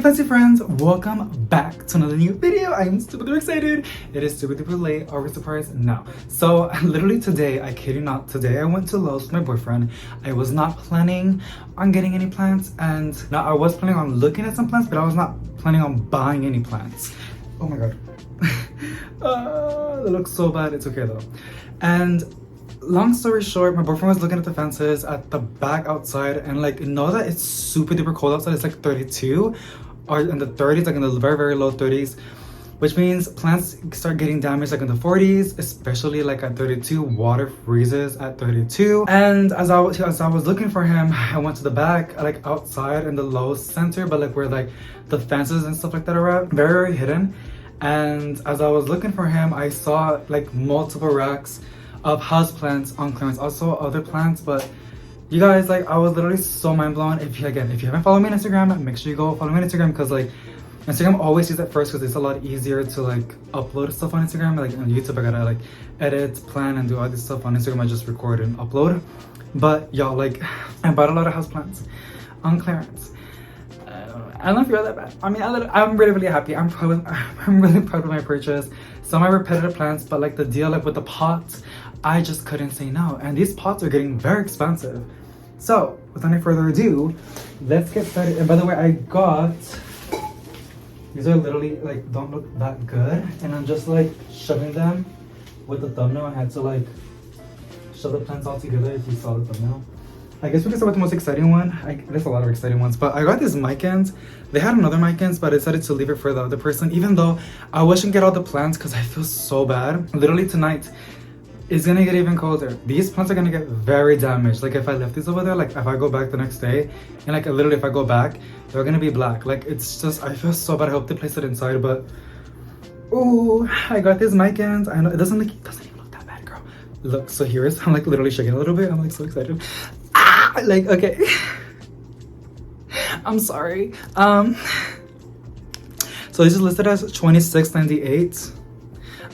fancy friends, welcome back to another new video. I am super excited. It is super duper late. Are we surprised? No. So literally today, I kid you not, today I went to Lowe's with my boyfriend. I was not planning on getting any plants, and now I was planning on looking at some plants, but I was not planning on buying any plants. Oh my god. It looks so bad. It's okay though. And long story short, my boyfriend was looking at the fences at the back outside, and like, know that it's super duper cold outside. It's like 32 or in the 30s, like in the very low 30s, which means plants start getting damaged like in the 40s, especially like at 32. Water freezes at 32. And as I was looking for him, I went to the back, like outside in the Lowe's center, but like where like the fences and stuff like that are at, very hidden. And as I was looking for him, I saw like multiple racks of houseplants on clearance, also other plants. But you guys, like, I was literally so mind blown. If you haven't followed me on Instagram, make sure you go follow me on Instagram, because like Instagram always sees it first, because it's a lot easier to like upload stuff on Instagram. Like on YouTube, I gotta like edit, plan, and do all this stuff. On Instagram, I just record and upload. But y'all, like, I bought a lot of houseplants on clearance. I don't feel that bad. I mean, I'm really happy. I'm really proud of my purchase. Some are repetitive plants, but like the deal like with the pots, I just couldn't say no. And these pots are getting very expensive. So without any further ado, let's get started. And by the way, I got, these are literally like, don't look that good. And I'm just like shoving them with the thumbnail. I had to like shove the plants all together if you saw the thumbnail. I guess we can start with the most exciting one. There's a lot of exciting ones, but I got these micans. They had another micans, but I decided to leave it for the other person, even though I wish I could get all the plants because I feel so bad. Literally tonight, it's gonna get even colder. These plants are gonna get very damaged. Like if I left these over there, like if I go back the next day, and like literally if I go back, they're gonna be black. Like it's just, I feel so bad. I hope they place it inside, but oh, I got these micans. I know it doesn't even look that bad, girl. Look, so here's, I'm like literally shaking a little bit. I'm like so excited. Like, okay. I'm sorry. So this is listed as $26.98.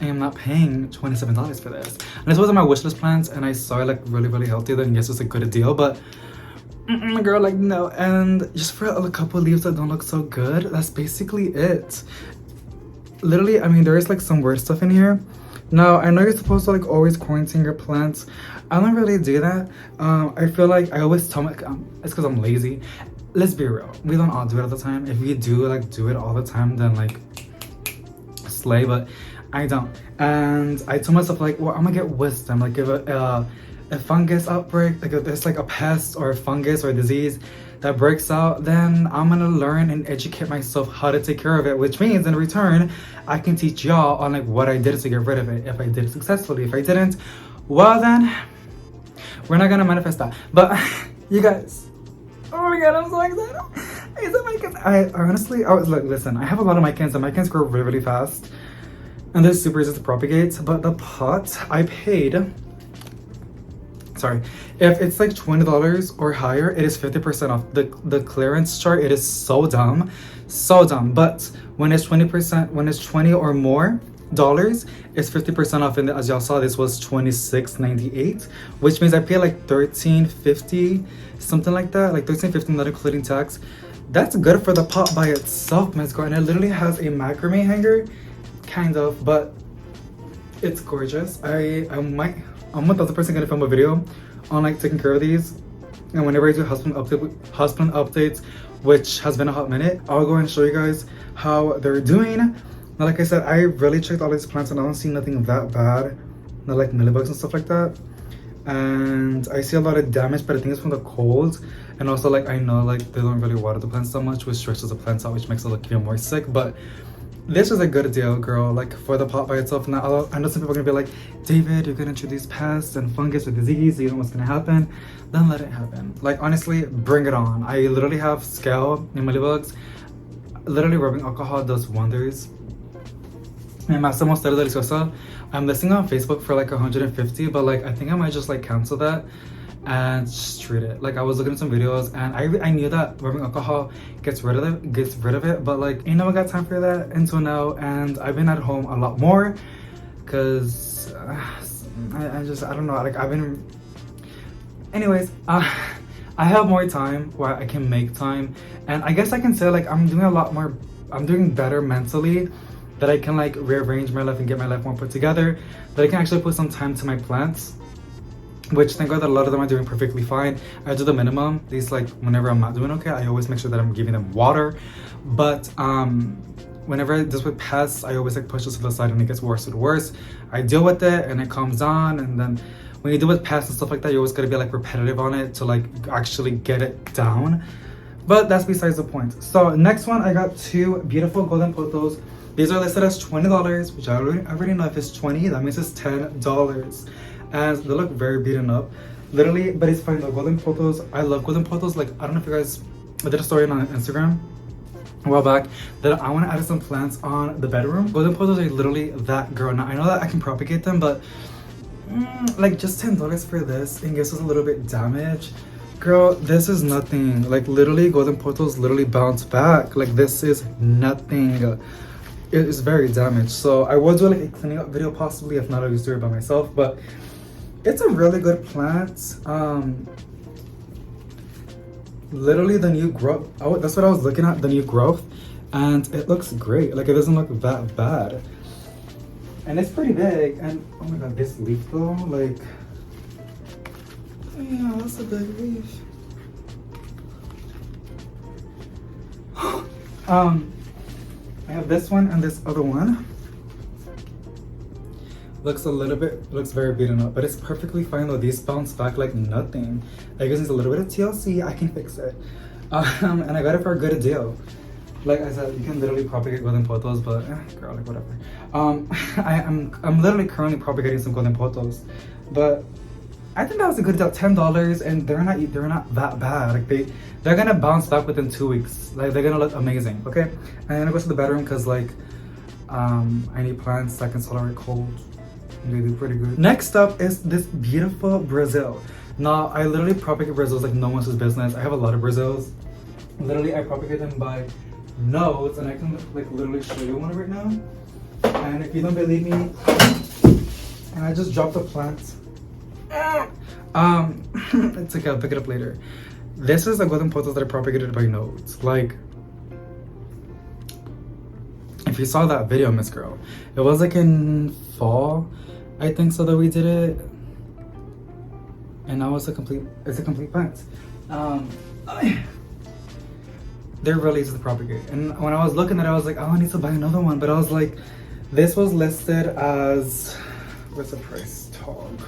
I am not paying $27 for this. And this was on my wishlist plans, and I saw it like really healthy. Then yes, it's a good deal, but girl, like no. And just for a couple leaves that don't look so good, that's basically it. Literally, I mean, there is like some weird stuff in here. Now, I know you're supposed to like always quarantine your plants. I don't really do that. I feel like I always tell my, it's because I'm lazy. Let's be real, we don't all do it all the time. If we do like do it all the time, then like slay, but I don't. And I told myself like, well, I'm gonna get wisdom. Like if a fungus outbreak, like if there's like a pest or a fungus or a disease that breaks out, then I'm gonna learn and educate myself how to take care of it, which means in return I can teach y'all on like what I did to get rid of it. If I did it successfully, if I didn't, well then we're not gonna manifest that. But you guys, oh my god, I'm so excited. I honestly, I was like, listen, I have a lot of micans, and micans grow really fast, and they're super easy to propagate. But the pot, I paid, sorry, if it's like $20 or higher, it is 50% off. The clearance chart, it is so dumb. But when it's 20%, when it's 20 or more dollars, it's 50% off. And as y'all saw, this was $26.98, which means I pay like $13.50, something like that, like $13.50, not including tax. That's good for the pot by itself, my girl. And it literally has a macrame hanger, kind of, but it's gorgeous. I'm 1000% gonna film a video on like taking care of these, and whenever I do houseplant updates, which has been a hot minute, I'll go and show you guys how they're doing. Now, like I said, I really checked all these plants and I don't see nothing that bad, not like millibugs and stuff like that. And I see a lot of damage, but I think it's from the cold. And also, like, I know like they don't really water the plants so much, which stresses the plants out, which makes it look even more sick. But this is a good deal, girl, like for the pot by itself. Now, I know some people are gonna be like, David, you're gonna introduce pests and fungus or disease, you know what's gonna happen. Then let it happen. Like, honestly, bring it on. I literally have scale and millibugs. Literally, rubbing alcohol does wonders. And Massimo Stella Deliciosa, I'm listing on Facebook for like 150, but like I think I might just like cancel that and just treat it. Like I was looking at some videos, and I knew that rubbing alcohol gets rid of it, but like ain't no one got time for that until now. And I've been at home a lot more because I don't know, like I've been, anyways, I have more time where I can make time, and I guess I can say like I'm doing better mentally, that I can like rearrange my life and get my life more put together, that I can actually put some time to my plants, which thank God that a lot of them are doing perfectly fine. I do the minimum. These like whenever I'm not doing okay, I always make sure that I'm giving them water, but whenever this with pests, I always like push this to the side and it gets worse and worse. I deal with it and it calms down, and then when you deal with pests and stuff like that, you always gotta be like repetitive on it to like actually get it down. But that's besides the point. So next one, I got two beautiful golden pothos. These are listed as $20, which I already know if it's 20, that means it's $10. And they look very beaten up. Literally, but it's fine though. Golden pothos, I love golden pothos. Like, I don't know if you guys, I did a story on Instagram a while back that I want to add some plants on the bedroom. Golden pothos are literally that girl. Now, I know that I can propagate them, but like just $10 for this in case it's a little bit damaged. Girl, this is nothing. Like literally, golden pothos literally bounce back. Like this is nothing. It is very damaged. So I will do like a cleaning up video possibly. If not, I'll just do it by myself. But it's a really good plant. Literally the new growth. Oh, that's what I was looking at, the new growth, and it looks great. Like it doesn't look that bad, and it's pretty big. And oh my god, this leaf though, like, yeah, that's a big leaf. I have this one and this other one. Looks very beaten up, but it's perfectly fine though. These bounce back like nothing. I guess it's a little bit of TLC. I can fix it. And I got it for a good deal. Like I said, you can literally propagate golden pothos, but girl, like whatever. I'm literally currently propagating some golden pothos, but I think that was a good deal. $10, and they're not that bad. Like they're gonna bounce back within 2 weeks. Like they're gonna look amazing. Okay, and then I go to the bedroom because like I need plants that can tolerate cold. They do pretty good. Next up is this beautiful Brazil. Now I literally propagate Brazils like no one's business. I have a lot of Brazils. Literally, I propagate them by nodes, and I can like literally show you one right now. And if you don't believe me, and I just dropped the plant. It's okay, I'll pick it up later. This is the golden pothos that are propagated by nodes. Like, if you saw that video, Miss Girl, it was like in fall, I think so, that we did it, and now it's a complete plant. They're really easy to propagate, and when I was looking at it, I was like, oh, I need to buy another one, but I was like, this was listed as, what's the price tag?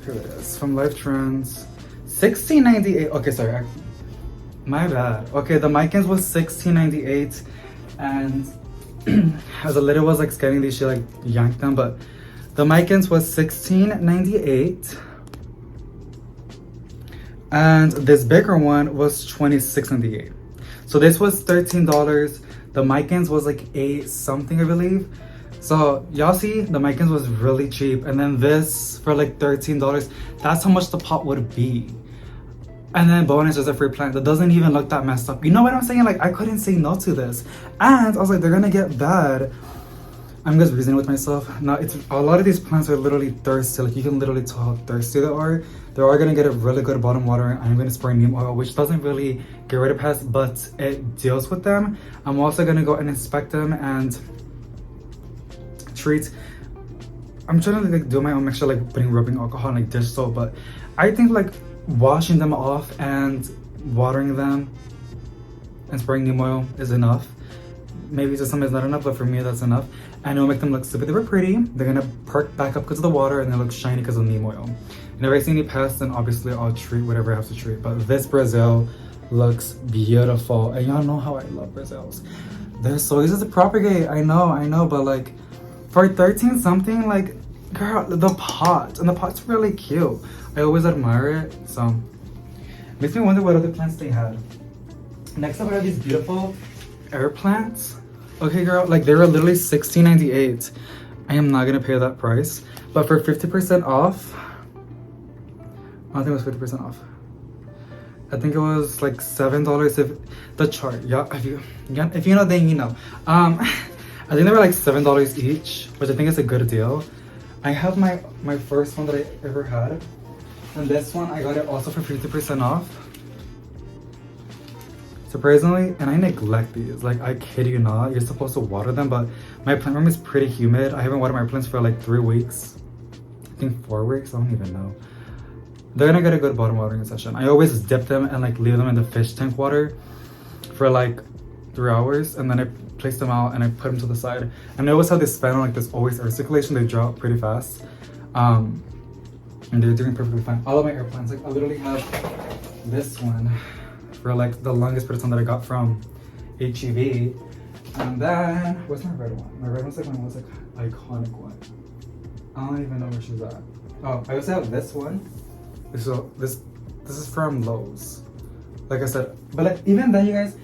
Here it is, from Life Trends, $16.98. Okay, sorry, my bad. Okay, the Mycans was $16.98, and as the lady was like scanning these, she like yanked them, but the Mycans was $16.98, and this bigger one was $26.98. So this was $13. The Mycans was like $8 something, I believe. So y'all see, the Mycans was really cheap, and then this for like $13. That's how much the pot would be. And then bonus is a free plant that doesn't even look that messed up. You know what I'm saying? Like I couldn't say no to this, and I was like, they're gonna get bad. I'm just reasoning with myself. Now it's a lot of these plants are literally thirsty. Like you can literally tell how thirsty they are. They are gonna get a really good bottom water. I'm gonna spray neem oil, which doesn't really get rid of pests, but it deals with them. I'm also gonna go and inspect them and treat. I'm trying to like do my own mixture, like putting rubbing alcohol and like dish soap, but I think like washing them off and watering them and spraying neem oil is enough. Maybe to some it's not enough, but for me that's enough. And it'll make them look super duper pretty. They're gonna perk back up because of the water, and they look shiny because of neem oil. And if I see any pests, then obviously I'll treat whatever I have to treat. But this Brazil looks beautiful, and y'all know how I love Brazils. They're so easy to propagate. I know, but like for 13 something, like girl, the pot's really cute. I always admire it, so makes me wonder what other plants they had. Next up, I have these beautiful air plants. Okay, girl, like they were literally $16.98. I am not gonna pay that price, but for 50% off, I think it was 50% off. I think it was like $7 if the chart. Yeah, if you know, then you know. I think they were like $7 each, which I think is a good deal. I have my first one that I ever had, and this one I got it also for 50% off. surprisingly, and I neglect these. Like, I kid you not, you're supposed to water them, but my plant room is pretty humid. I haven't watered my plants for like 3 weeks. I think 4 weeks, I don't even know. They're gonna get a good bottom watering session. I always dip them and like leave them in the fish tank water for like 3 hours, and then I place them out and I put them to the side. And I always have this fan on, like this always air circulation. They dry out pretty fast. And they're doing perfectly fine. All of my air plants, like I literally have this one for like the longest period of time that I got from HEV. And then, where's my red one? My red one's like my most like iconic one. I don't even know where she's at. Oh, I also have this one. So this is from Lowe's. Like I said, but like even then, you guys,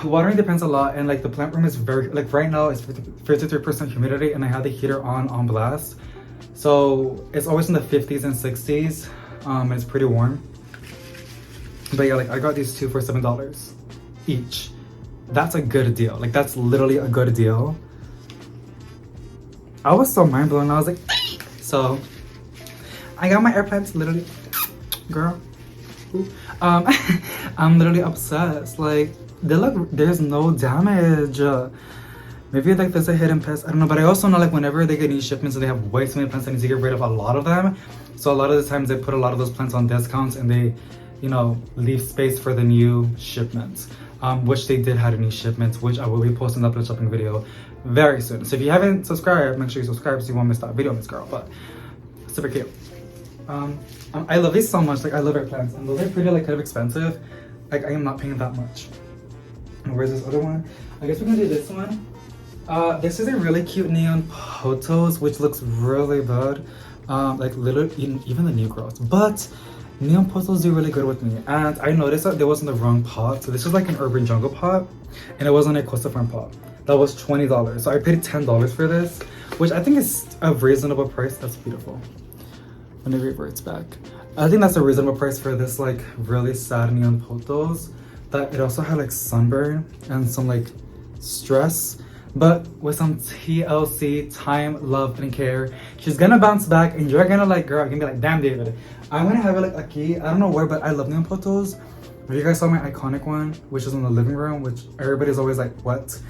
watering depends a lot, and like the plant room is very, like right now it's 53% humidity, and I have the heater on blast, so it's always in the 50s and 60s. It's pretty warm. But yeah, like I got these two for $7 each. That's a good deal. Like that's literally a good deal. I was so mind blown. I was like, so I got my air plants literally, girl. I'm literally obsessed. Like they look, there's no damage. Maybe like there's a hidden pest, I don't know. But I also know like whenever they get new shipments and they have way too many plants, they need to get rid of a lot of them. So a lot of the times they put a lot of those plants on discounts, and they, you know, leave space for the new shipments. Which they did have new shipments, which I will be posting that Upload shopping video very soon. So if you haven't subscribed, make sure you subscribe so you won't miss that video, Miss Girl. But super cute. I love these so much. Like I love air plants, and those are pretty like kind of expensive. Like I am not paying that much. And where's this other one? I guess we're gonna do this one. This is a really cute neon potos, which looks really good. Like literally even the new growth, but neon potos do really good with me. And I noticed that there was in the wrong pot. So this is like an urban jungle pot, and it wasn't a Costa Farm pot. That was $20. So I paid $10 for this, which I think is a reasonable price. That's beautiful. When it reverts back, I think that's a reasonable price for this like really sad neon potos. That it also had like sunburn and some like stress, but with some TLC, time, love, and care. She's gonna bounce back, and you're gonna like, girl, you're gonna be like, damn, David, I'm gonna have it like a key. I don't know where, but I love neon potos. But you guys saw my iconic one, which is in the living room, which everybody's always like, what?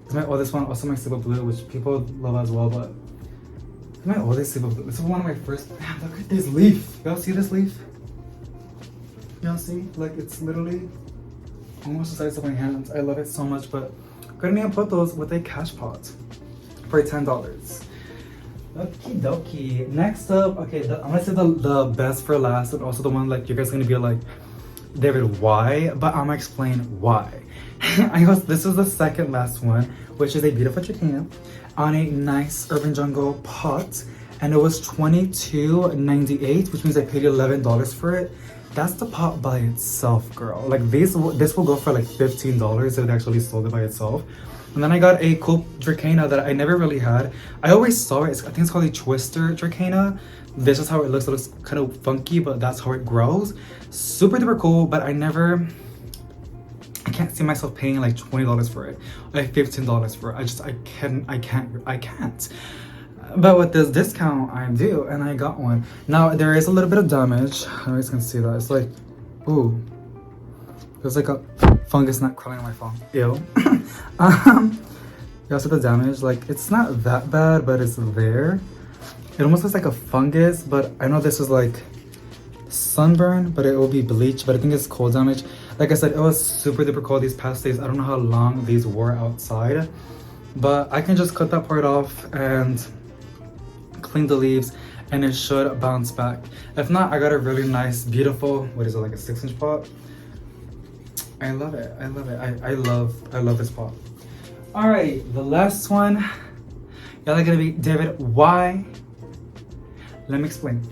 It's my oldest one, also my Silver Blue, which people love as well, but it's my oldest Silver Blue. This is one of my first. Damn, look at this leaf. Y'all see this leaf? Y'all see? Like it's literally almost the size of my hands. I love it so much, but go to put those with a cash pot for $10. Okie dokie. Next up, okay, I'm gonna say the best for last, and also the one like you guys are gonna be like, David, why? But I'm gonna explain why. This is the second last one, which is a beautiful trichina on a nice urban jungle pot, and it was $22.98, which means I paid $11 for it. That's the pot by itself, girl. Like this will go for like $15 if it actually sold it by itself. And then I got a cool trichina that I never really had. I always saw it. I think it's called a twister trichina. This is how it looks. It looks kind of funky, but that's how it grows. Super duper cool, but I can't see myself paying like $20 for it, like $15 for it. I can't. But with this discount, I do, and I got one. Now there is a little bit of damage. I always can see that. It's like, ooh, there's like a fungus not crawling on my phone. Ew. You also the damage. Like it's not that bad, but it's there. It almost looks like a fungus, but I know this is like sunburn, but it will be bleached. But I think it's cold damage. Like I said, it was super duper cold these past days. I don't know how long these were outside, but I can just cut that part off and clean the leaves, and it should bounce back. If not, I got a really nice, beautiful, what is it, like a 6-inch pot? I love it. I love it. I love this pot. All right, the last one. Y'all are gonna be, David, why? Let me explain.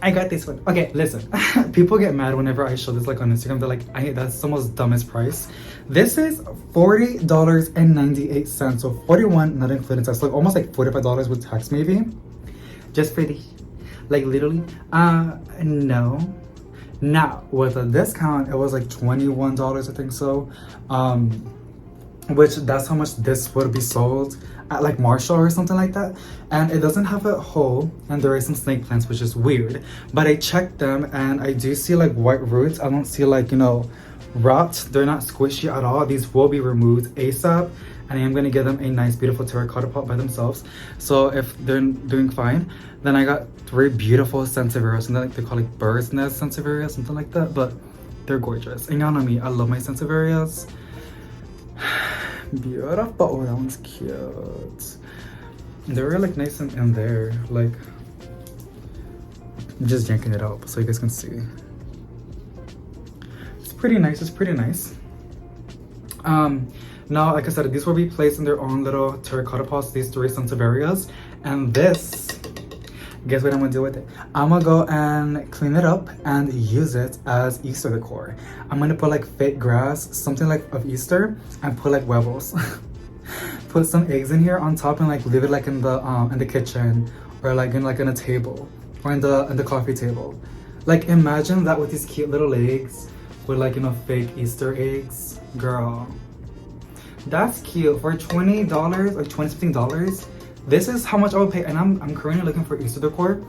I got this one. Okay, listen. People get mad whenever I show this like on Instagram. They're like, that's the most dumbest price. This is $40.98. So $41 not including tax. Like almost like $45 with tax maybe. Just for the, like literally. No. Now with a discount, it was like $21, I think so. Which that's how much this would be sold at like Marshall or something like that. And it doesn't have a hole, and there is some snake plants, which is weird, but I checked them and I do see like white roots. I don't see like, you know, rot. They're not squishy at all. These will be removed ASAP, and I am gonna give them a nice beautiful terracotta pot by themselves. So if they're doing fine, then I got 3 beautiful sansevieria, something like they call like bird's nest sansevieria, something like that, but they're gorgeous. And y'all know me, I love my sansevierias. Beautiful. Oh, that one's cute. They were like nice and in there, like I'm just yanking it out so you guys can see. It's pretty nice. It's pretty nice. Now, like I said, these will be placed in their own little terracotta pots, these 3 sansevierias. And this, guess what I'm gonna do with it? I'm gonna go and clean it up and use it as Easter decor. I'm gonna put like fake grass, something like of Easter, and put like huevos. Put some eggs in here on top and like leave it like in the kitchen, or like in a table, or in the coffee table. Like imagine that with these cute little eggs with like, you know, fake Easter eggs. Girl, that's cute. For $20 or $20-something, this is how much I would pay. And I'm currently looking for Easter decor.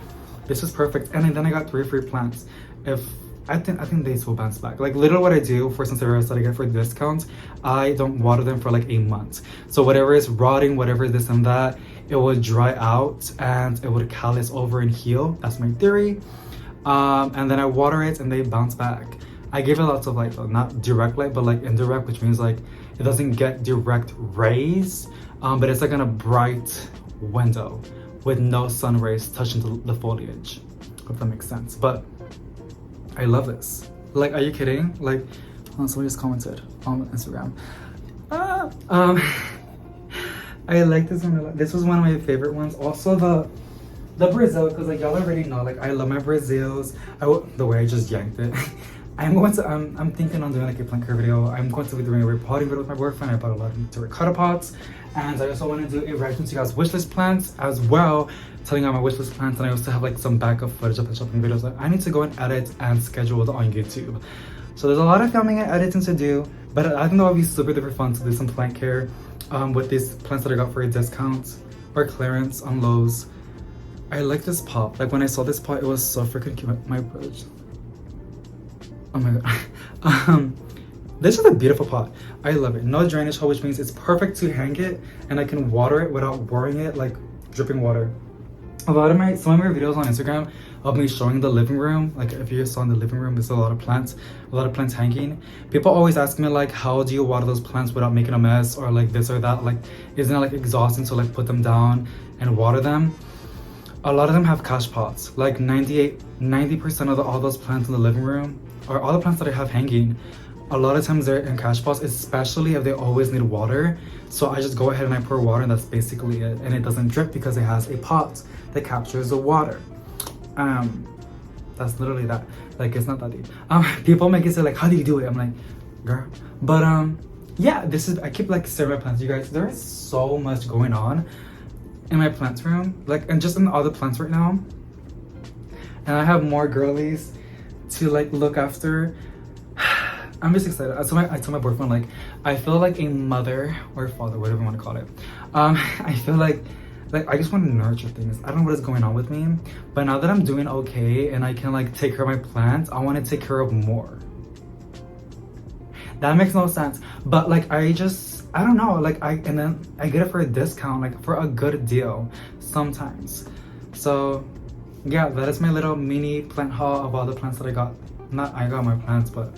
This is perfect. And then I got 3 free plants. If I think these will bounce back. Like literally what I do for sansevierias that I get for discounts, I don't water them for like a month. So whatever is rotting, whatever is this and that, it will dry out and it would callus over and heal. That's my theory. And then I water it and they bounce back. I give it lots of light though, not direct light, but like indirect, which means like it doesn't get direct rays, but it's like in a bright window with no sun rays touching the foliage. Hope that makes sense. But I love this. Like, are you kidding? Like, someone just commented on Instagram. I like this one a lot. This was one of my favorite ones. Also the Brazil, because like y'all already know, like I love my Brazils. The way I just yanked it. I'm thinking on doing like a plant care video. I'm going to be doing a repotting video with my boyfriend. I bought a lot of terracotta pots, and I also want to do a reaction to you guys' wishlist plants as well, telling you my wishlist plants. And I also have like some backup footage of the shopping videos that I need to go and edit and schedule on YouTube. So there's a lot of filming and editing to do, but I think that would be super duper fun to do some plant care with these plants that I got for a discount or clearance on Lowe's. I like this pot. Like when I saw this pot, it was so freaking cute. My brother's. Oh my god. This is a beautiful pot. I love it. No drainage hole, which means it's perfect to hang it, and I can water it without worrying it like dripping water. Some of my videos on Instagram of me showing the living room, like if you saw in the living room, there's a lot of plants hanging. People always ask me like, how do you water those plants without making a mess, or like this or that? Like, isn't it like exhausting to like put them down and water them? A lot of them have cash pots. Like 90% of all those plants in the living room, or all the plants that I have hanging, a lot of times they're in cash pots, especially if they always need water. So I just go ahead and I pour water, and that's basically it. And it doesn't drip because it has a pot that captures the water. That's literally that. Like, it's not that deep. People make it say like, how do you do it? I'm like, girl. But yeah, I keep like staring at plants, you guys. There is so much going on in my plants room, like, and just in all the plants right now. And I have more girlies to like look after. I'm just excited. I told my boyfriend, like, I feel like a mother or father, whatever you want to call it. I feel like I just want to nurture things. I don't know what is going on with me, but now that I'm doing okay and I can like take care of my plants, I want to take care of more. That makes no sense, but like I don't know, like and then I get it for a discount, like for a good deal sometimes. So yeah, that is my little mini plant haul of all the plants that I got. Not I got my plants, but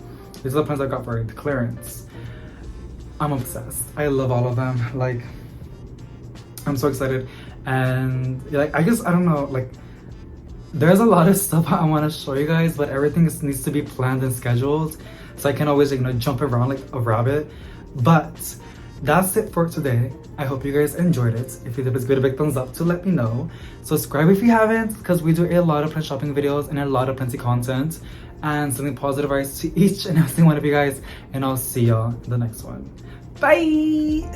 these are the plants I got for the clearance. I'm obsessed. I love all of them. Like, I'm so excited. And like, I don't know, like there's a lot of stuff I want to show you guys, but everything needs to be planned and scheduled, so I can always, you know, jump around like a rabbit. But that's it for today. I hope you guys enjoyed it. If you did, please give it a big thumbs up to let me know. Subscribe if you haven't, because we do a lot of plant shopping videos and a lot of plenty content, and sending positive vibes to each and every one of you guys. And I'll see y'all in the next one. Bye.